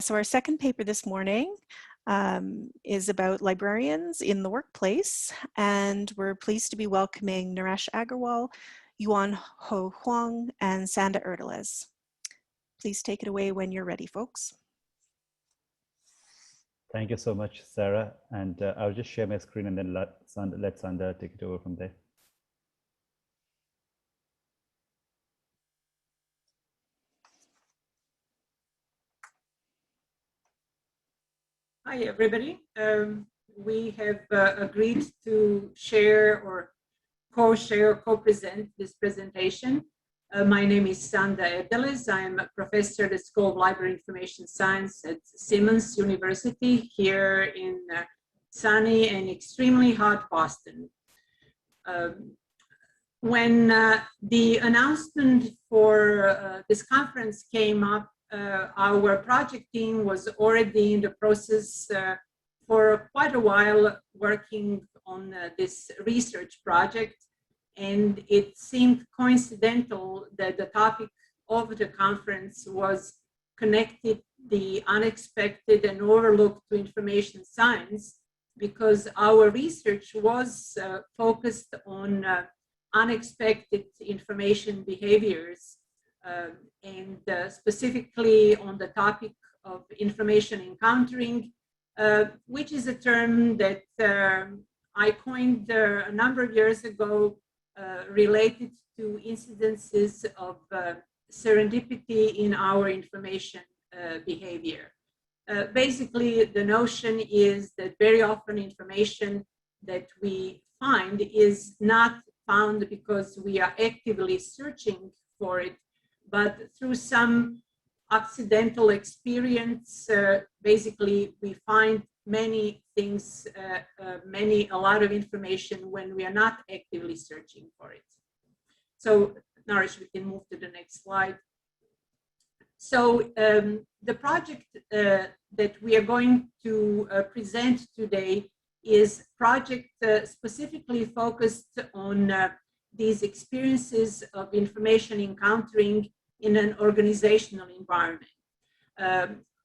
So our second paper this morning is about librarians in the workplace, and we're pleased to be welcoming Naresh Agarwal, Yuan Huang, and Sanda Erdelez. Please take it away when you're ready, folks. Thank you so much, Sarah. And I'll just share my screen and then let Sanda take it over from there. Hi, everybody. We have agreed to share or co-share, co-present this presentation. My name is Sanda Erdelez. I'm a professor at the School of Library Information Science at Simmons University here in sunny and extremely hot Boston. When the announcement for this conference came up, our project team was already in the process for quite a while working on this research project, and it seemed coincidental that the topic of the conference was connected the unexpected and overlooked to information science, because our research was focused on unexpected information behaviors, and specifically on the topic of information encountering, which is a term that I coined a number of years ago related to incidences of serendipity in our information behavior. Basically, the notion is that very often information that we find is not found because we are actively searching for it, but through some accidental experience. Basically, we find many things, a lot of information when we are not actively searching for it. So, Naresh, we can move to the next slide. So, the project that we are going to present today is a project specifically focused on these experiences of information encountering in an organizational environment.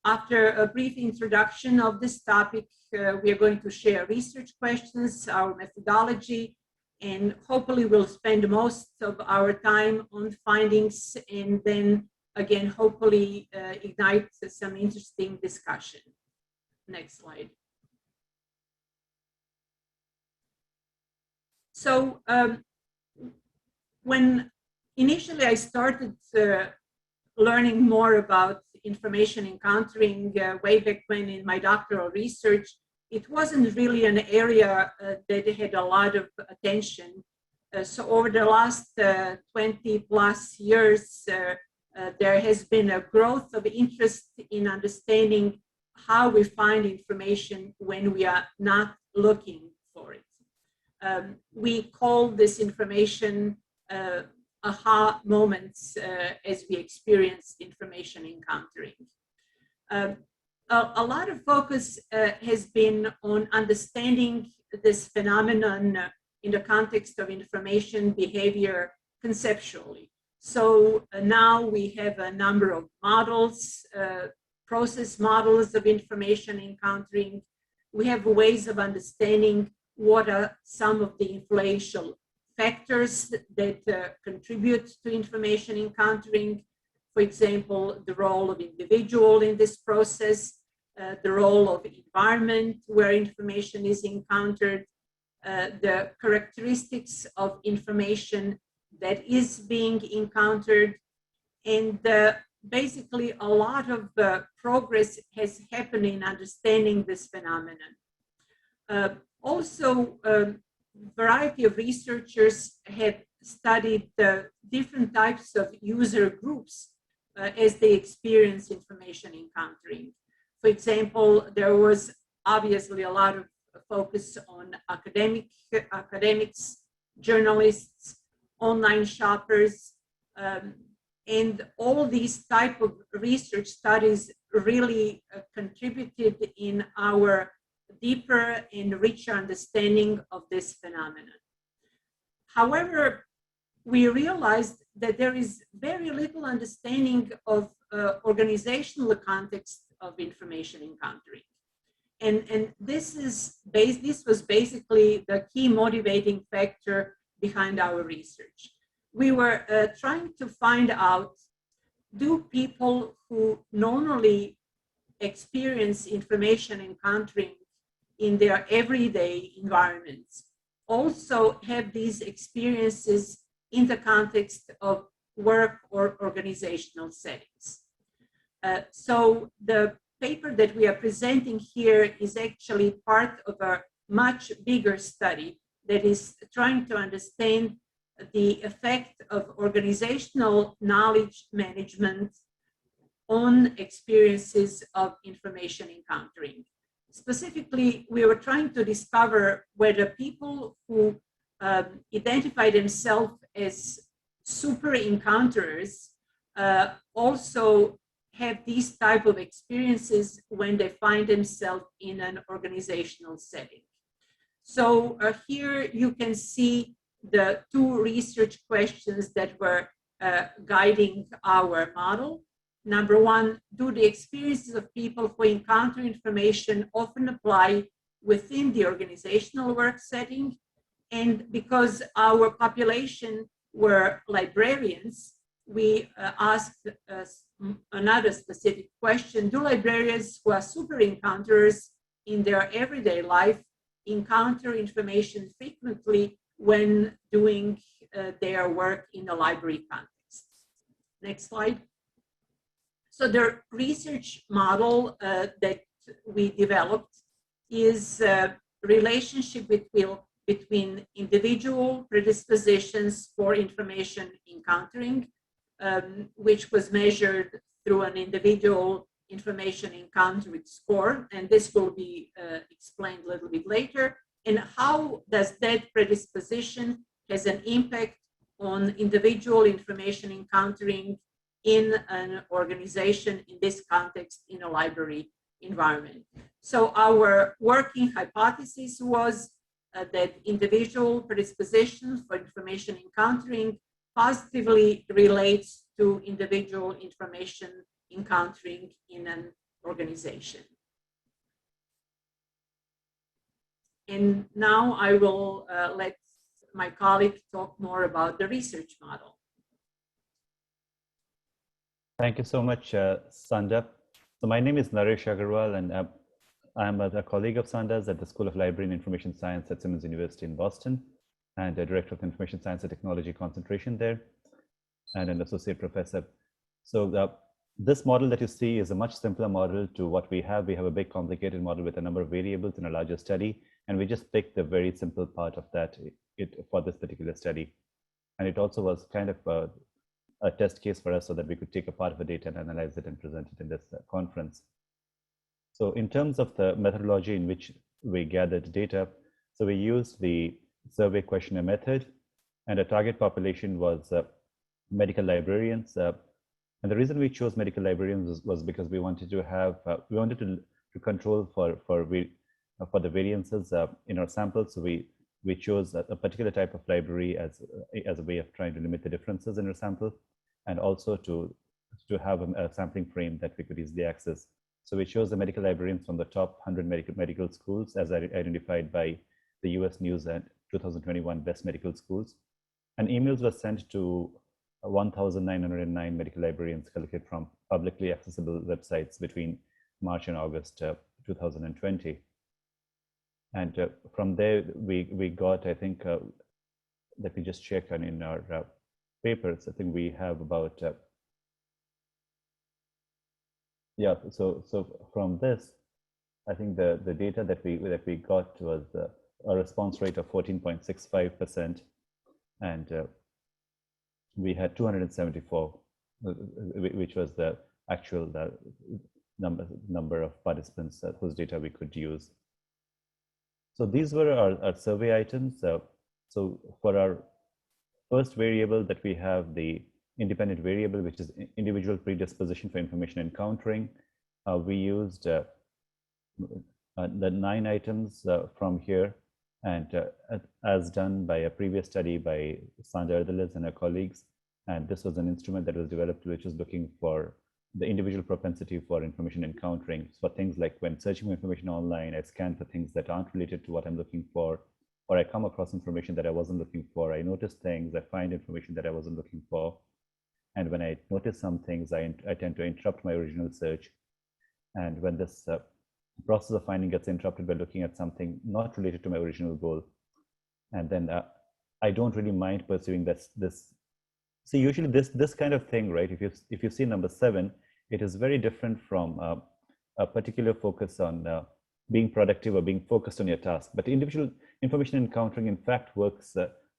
After a brief introduction of this topic, we are going to share research questions, our methodology, and hopefully we'll spend most of our time on findings, and then again, hopefully ignite some interesting discussion. Next slide. So when initially I started learning more about information encountering way back when in my doctoral research, it wasn't really an area that had a lot of attention. So over the last 20 plus years, there has been a growth of interest in understanding how we find information when we are not looking for it. We call this information aha moments as we experience information encountering. A lot of focus has been on understanding this phenomenon in the context of information behavior conceptually. So now we have a number of models, process models of information encountering. We have ways of understanding what are some of the influential factors that contribute to information encountering. For example, the role of individual in this process, the role of environment where information is encountered, the characteristics of information that is being encountered, and basically a lot of progress has happened in understanding this phenomenon. Also, variety of researchers have studied different types of user groups as they experience information encountering. For example, there was obviously a lot of focus on academics, journalists, online shoppers, and all these type of research studies really contributed in our deeper and richer understanding of this phenomenon. However, we realized that there is very little understanding of organizational context of information encountering. And this was basically the key motivating factor behind our research. We were trying to find out, do people who normally experience information encountering in their everyday environments also have these experiences in the context of work or organizational settings? So the paper that we are presenting here is actually part of a much bigger study that is trying to understand the effect of organizational knowledge management on experiences of information encountering. Specifically, we were trying to discover whether people who identify themselves as super encounterers also have these type of experiences when they find themselves in an organizational setting. So here you can see the two research questions that were guiding our model. Number one, do the experiences of people who encounter information often apply within the organizational work setting? And because our population were librarians, we asked another specific question: do librarians who are super encounters in their everyday life encounter information frequently when doing their work in a library context? Next slide. So the research model that we developed is a relationship between individual predispositions for information encountering, which was measured through an individual information encountering score, and this will be explained a little bit later, and how does that predisposition has an impact on individual information encountering in an organization, in this context, in a library environment. So our working hypothesis was that individual predisposition for information encountering positively relates to individual information encountering in an organization. And now I will let my colleague talk more about the research model. Thank you so much, Sanda. So my name is Naresh Agarwal, and I'm a colleague of Sanda's at the School of Library and Information Science at Simmons University in Boston, and a Director of Information Science and Technology concentration there, and an associate professor. So this model that you see is a much simpler model to what we have. We have a big complicated model with a number of variables in a larger study, and we just picked the very simple part of that for this particular study. And it also was kind of a test case for us so that we could take a part of the data and analyze it and present it in this conference. So in terms of the methodology in which we gathered data, so we used the survey questionnaire method, and the target population was medical librarians. And the reason we chose medical librarians was because we wanted to have, we wanted to control for the variances in our samples. So we chose a particular type of library as a way of trying to limit the differences in our sample, and also to have a sampling frame that we could easily access. So we chose the medical librarians from the top 100 medical schools as identified by the US News and 2021 Best Medical Schools. And emails were sent to 1,909 medical librarians collected from publicly accessible websites between March and August 2020. And from there, we got, I think, let me just check in our papers. I think we have about, yeah. So from this, I think the data that we got was a response rate of 14.65%, and we had 274, which was the actual number of participants whose data we could use. So these were our survey items. So for our first variable that we have, the independent variable, which is individual predisposition for information encountering, we used the 9 items from here, and as done by a previous study by Sanda, Erdelez and her colleagues. And this was an instrument that was developed which is looking for the individual propensity for information encountering. For things like when searching for information online, I scan for things that aren't related to what I'm looking for, or I come across information that I wasn't looking for. I notice things, I find information that I wasn't looking for. And when I notice some things, I tend to interrupt my original search. And when this process of finding gets interrupted by looking at something not related to my original goal, and then I don't really mind pursuing this. So usually this kind of thing, right? If you see number 7, it is very different from a particular focus on being productive or being focused on your task. But individual information encountering, in fact, works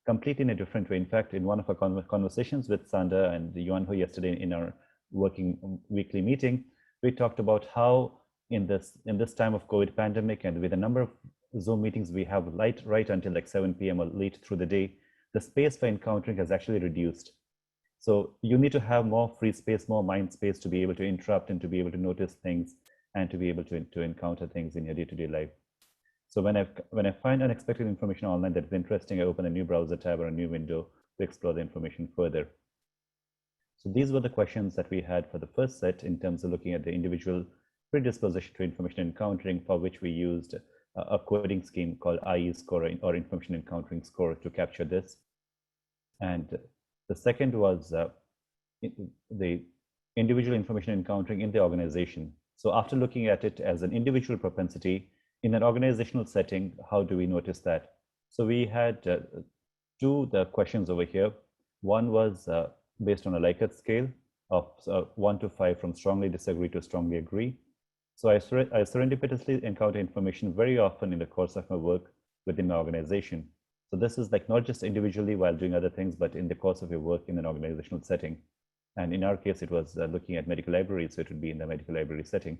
completely in a different way. In fact, in one of our conversations with Sanda and Yuan yesterday in our working weekly meeting, we talked about how in this time of COVID pandemic and with a number of Zoom meetings we have right until like 7 p.m. or late through the day, the space for encountering has actually reduced. So you need to have more free space, more mind space to be able to interrupt and to be able to notice things and to be able to encounter things in your day-to-day life. So when I find unexpected information online that is interesting, I open a new browser tab or a new window to explore the information further. So these were the questions that we had for the first set in terms of looking at the individual predisposition to information encountering, for which we used a coding scheme called IE score or information encountering score to capture this. And the second was the individual information encountering in the organization. So after looking at it as an individual propensity in an organizational setting, how do we notice that? So we had two questions over here. One was based on a Likert scale of 1 to 5, from strongly disagree to strongly agree. So I serendipitously encounter information very often in the course of my work within my organization. So this is like not just individually while doing other things, but in the course of your work in an organizational setting. And in our case, it was looking at medical libraries, so it would be in the medical library setting.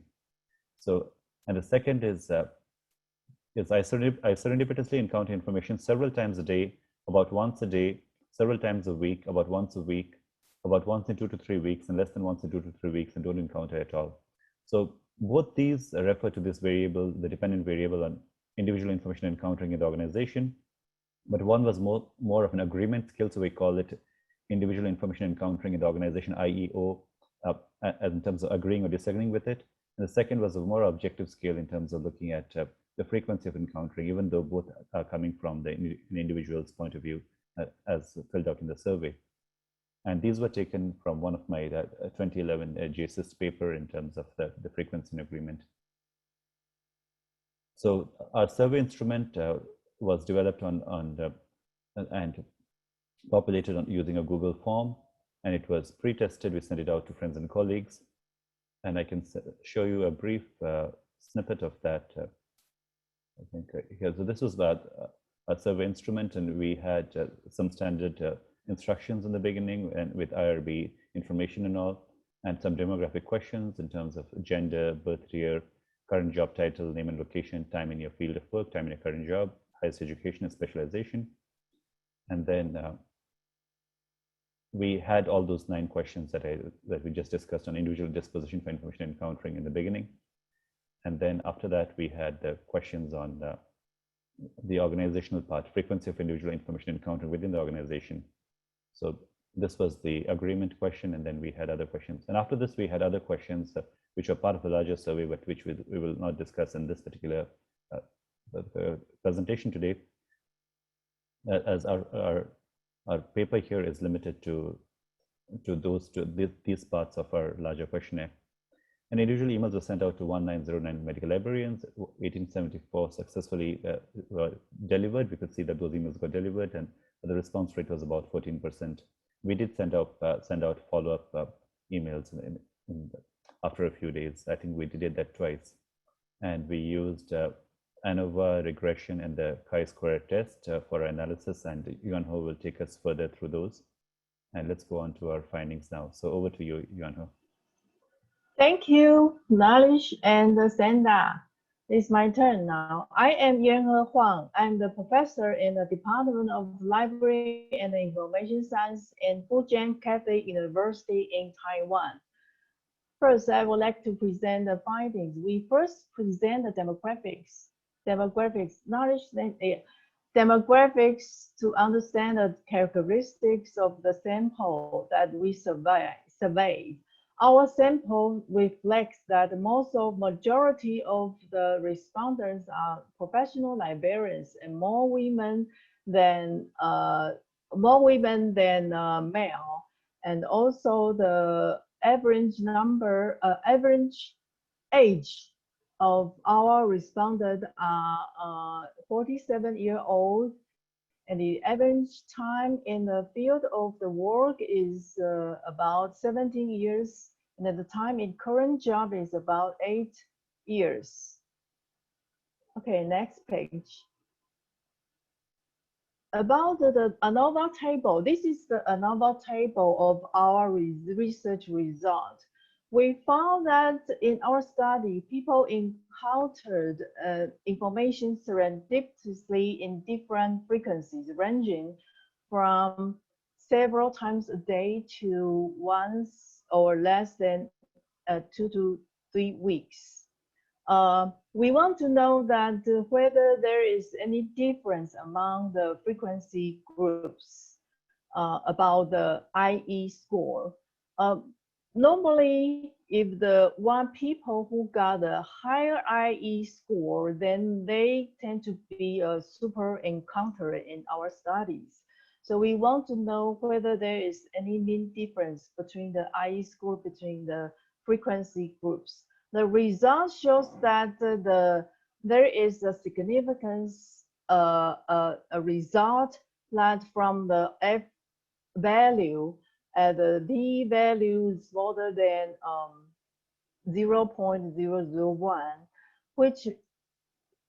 So, and the second is I serendipitously encounter information several times a day, about once a day, several times a week, about once a week, about once in 2 to 3 weeks, and less than once in 2 to 3 weeks, and don't encounter at all. So both these refer to this variable, the dependent variable on individual information encountering in the organization. But one was more of an agreement skill, so we call it individual information encountering in the organization, IEO, in terms of agreeing or disagreeing with it. And the second was a more objective scale in terms of looking at the frequency of encountering, even though both are coming from the individual's point of view as filled out in the survey. And these were taken from one of my 2011 GSIS paper in terms of the frequency and agreement. So our survey instrument was developed and populated using a Google form, and it was pre-tested. We sent it out to friends and colleagues, and I can show you a brief snippet of that. I think here. So this was a survey instrument, and we had some standard instructions in the beginning, and with IRB information and all, and some demographic questions in terms of gender, birth year, current job title, name and location, time in your field of work, time in your current job, highest education and specialization. And then we had all those 9 questions that we just discussed on individual disposition for information encountering in the beginning. And then after that, we had the questions on the organizational part, frequency of individual information encountering within the organization. So this was the agreement question, and then we had other questions. And after this, we had other questions which are part of a larger survey, but which we will not discuss in this particular presentation today, as our paper here is limited to these parts of our larger questionnaire. And individual emails were sent out to 1909 medical librarians. 1874 successfully were delivered. We could see that those emails got delivered, and the response rate was about 14%. We did send out follow-up emails after a few days. I think we did that twice. And we used ANOVA regression and the chi-square test for our analysis, and Yuan will take us further through those. And let's go on to our findings now. So over to you, Yuan. Thank you, Naresh and Sanda. It's my turn now. I am Huang. I'm the professor in the Department of Library and Information Science in Fujian Catholic University in Taiwan. First, I would like to present the findings. We first present the demographics. Demographics to understand the characteristics of the sample that we surveyed. our sample reflects that majority of the respondents are professional librarians and more women than male, and also the average age of our respondents are 47-year-old, and the average time in the field of the work is about 17 years, and the time in current job is about 8 years. Okay, next page. About the ANOVA table, this is the ANOVA table of our research result. We found that in our study, people encountered information serendipitously in different frequencies, ranging from several times a day to once or less than 2 to 3 weeks. We want to know that whether there is any difference among the frequency groups about the IE score. Normally, if the people who got a higher IE score, then they tend to be a super encounter in our studies. So we want to know whether there is any mean difference between the IE score between the frequency groups. The result shows that there is a significance, a result that from the F value at the D value smaller than 0.001, which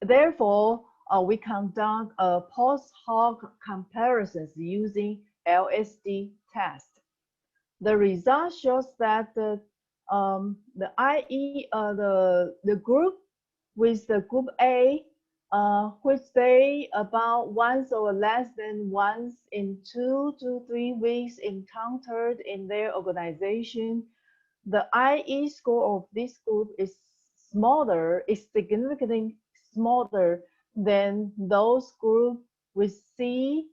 therefore we conduct a post hoc comparisons using LSD test. The result shows that the group with the group A, which they about once or less than once in 2 to 3 weeks encountered in their organization, the IE score of this group is significantly smaller than those groups with C,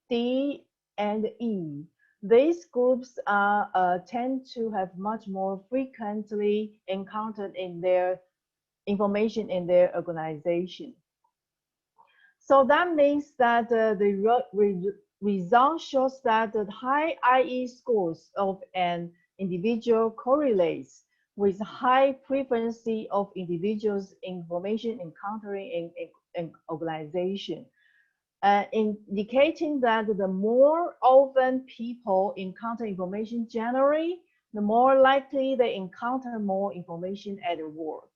D, and E. These groups tend to have much more frequently encountered in their information in their organization. So that means that the result shows that the high IE scores of an individual correlates with high frequency of individuals' information encountering in organization. Indicating that the more often people encounter information generally, the more likely they encounter more information at work.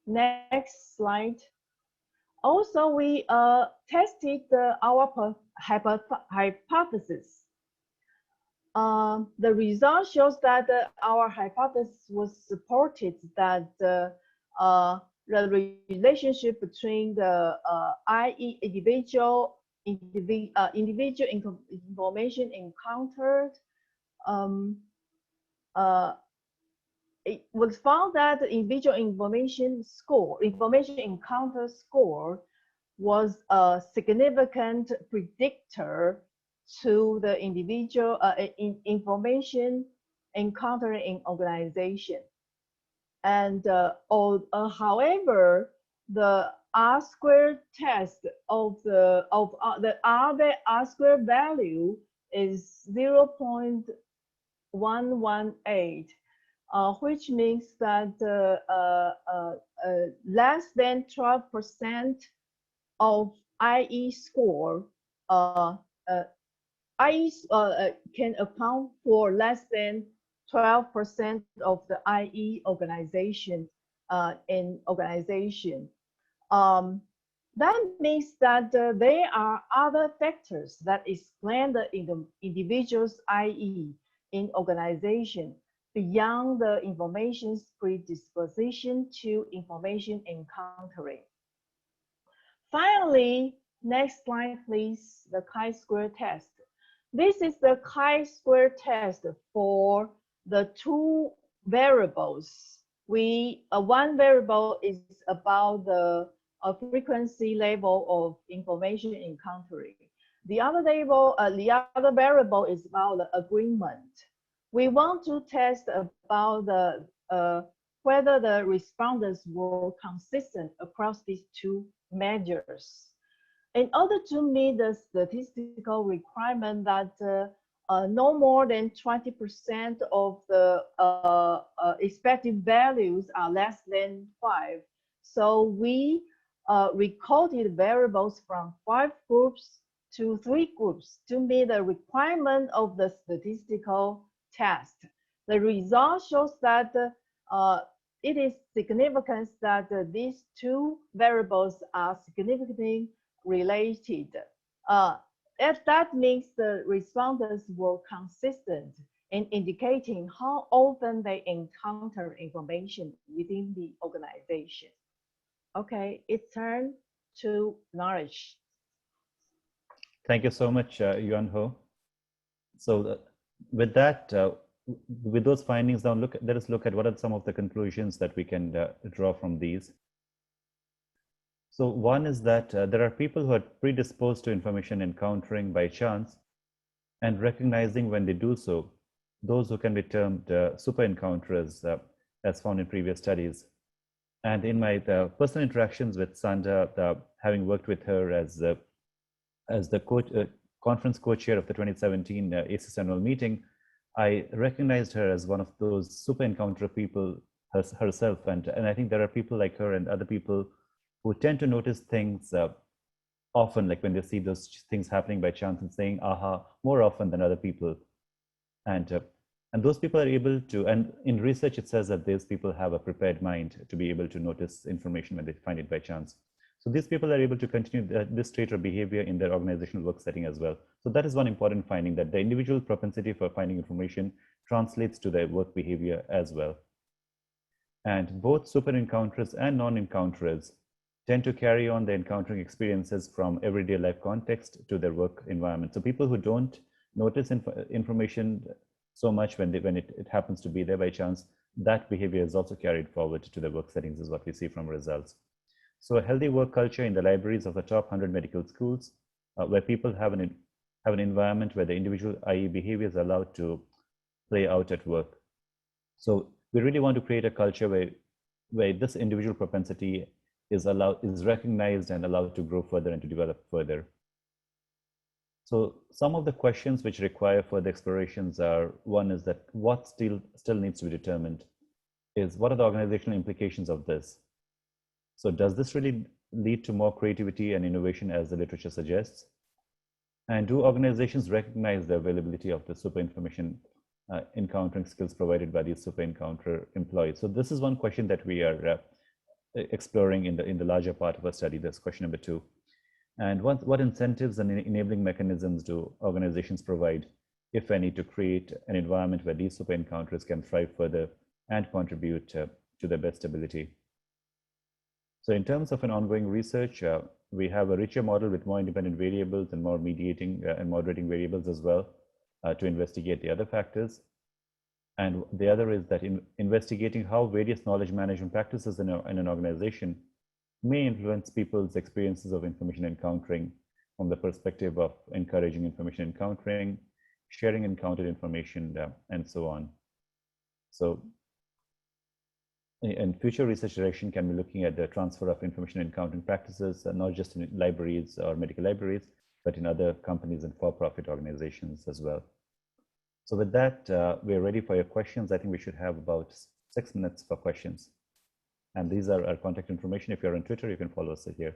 Next slide. Also, we tested our hypothesis. The result shows that our hypothesis was supported that the relationship between the IE individual information encountered, it was found that the individual information encounter score was a significant predictor to the individual information encountered in organization. And however, the R-squared test of the R-squared value is 0.118, which means that less than 12% of IE score can account for less than 12% of the IE organization in organization. That means that there are other factors that explain the individual's IE in organization beyond the information's predisposition to information encountering. Finally, next slide, please, the chi-square test. This is the chi-square test for the two variables. One variable is about the frequency level of information encountering. The other variable is about the agreement. we want to test about whether the respondents were consistent across these two measures. In order to meet the statistical requirement that no more than 20% of the expected values are less than 5. So we recorded variables from 5 groups to 3 groups to meet the requirement of the statistical test. The result shows that it is significant that these two variables are significantly related. If that means the respondents were consistent in indicating how often they encounter information within the organization. Okay, it's turn to Naresh. Thank you so much, Yuan Ho. So with that, with those findings, now let us look at what are some of the conclusions that we can draw from these. So one is that there are people who are predisposed to information encountering by chance and recognizing when they do so, those who can be termed super encounters as found in previous studies. And in my personal interactions with Sanda, having worked with her as the conference co-chair of the 2017 ACES annual meeting, I recognized her as one of those super encounter people herself. And I think there are people like her and other people who tend to notice things often, like when they see those things happening by chance and saying, aha, more often than other people. And those people are able to, and in research it says that these people have a prepared mind to be able to notice information when they find it by chance. So these people are able to continue this trait or behavior in their organizational work setting as well. So that is one important finding, that the individual propensity for finding information translates to their work behavior as well. And both super encounters and non-encounters tend to carry on the encountering experiences from everyday life context to their work environment. So people who don't notice information so much when it happens to be there by chance, that behavior is also carried forward to their work settings, is what we see from results. So a healthy work culture in the libraries of the top 100 medical schools, where people have an environment where the individual IE behavior is allowed to play out at work. So we really want to create a culture where this individual propensity is recognized and allowed to grow further and to develop further. So some of the questions which require further explorations are, one is that what still needs to be determined is, what are the organizational implications of this? So does this really lead to more creativity and innovation as the literature suggests? And do organizations recognize the availability of the super information encountering skills provided by these super encounter employees? So this is one question that we are exploring in the larger part of our study. That's question number 2. And what incentives and enabling mechanisms do organizations provide, if any, to create an environment where these super encounters can thrive further and contribute to their best ability? So in terms of an ongoing research, we have a richer model with more independent variables and more mediating and moderating variables as well to investigate the other factors. And the other is that in investigating how various knowledge management practices in an organization may influence people's experiences of information encountering from the perspective of encouraging information encountering, sharing encountered information, and so on. So in future research direction can be looking at the transfer of information encountering practices, not just in libraries or medical libraries, but in other companies and for-profit organizations as well. So with that, we're ready for your questions. I think we should have about 6 minutes for questions. And these are our contact information. If you're on Twitter, you can follow us here.